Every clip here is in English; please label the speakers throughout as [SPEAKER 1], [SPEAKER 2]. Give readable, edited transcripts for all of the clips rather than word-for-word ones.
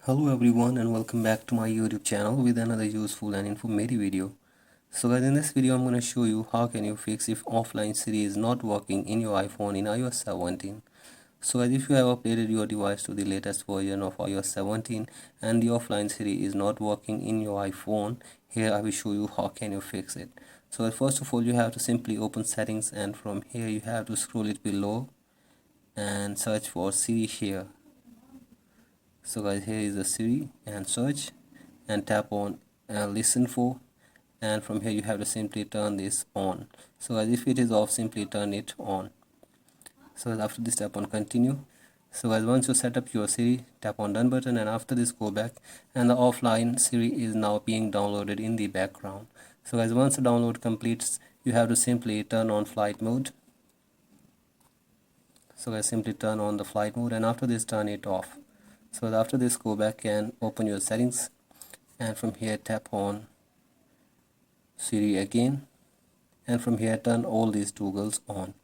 [SPEAKER 1] Hello everyone and welcome back to my YouTube channel with another useful and informative video. So guys, in this video I'm going to show you how can you fix if offline Siri is not working in your iPhone in iOS 17. So guys, if you have updated your device to the latest version of iOS 17 and the offline Siri is not working in your iPhone, here I will show you how can you fix it. So first of all, you have to simply open settings, and from here you have to scroll it below and search for Siri here. So guys, here is the Siri and search and tap on listen for, and from here you have to simply turn this on. So guys, if it is off, simply turn it on. So after this, tap on continue. So guys, once you set up your Siri, tap on done button, and after this go back, and the offline Siri is now being downloaded in the background. So guys, once the download completes, you have to simply turn on flight mode. So guys, simply turn on the flight mode, and after this turn it off. So after this go back and open your settings, and from here tap on Siri again, and from here turn all these toggles on.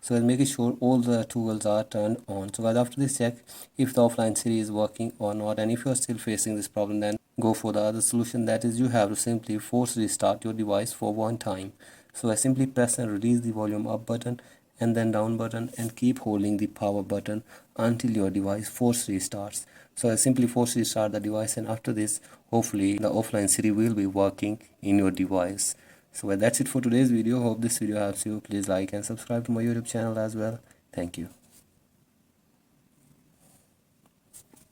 [SPEAKER 1] So making sure all the toggles are turned on. So guys, after this check if the offline Siri is working or not, and if you are still facing this problem, then go for the other solution, that is you have to simply force restart your device for one time. So I simply press and release the volume up button and then down button, and keep holding the power button until your device force restarts. So I simply force restart the device, and after this hopefully the offline Siri will be working in your device. So that's it for today's video. Hope this video helps you. Please like and subscribe to my YouTube channel as well. Thank you.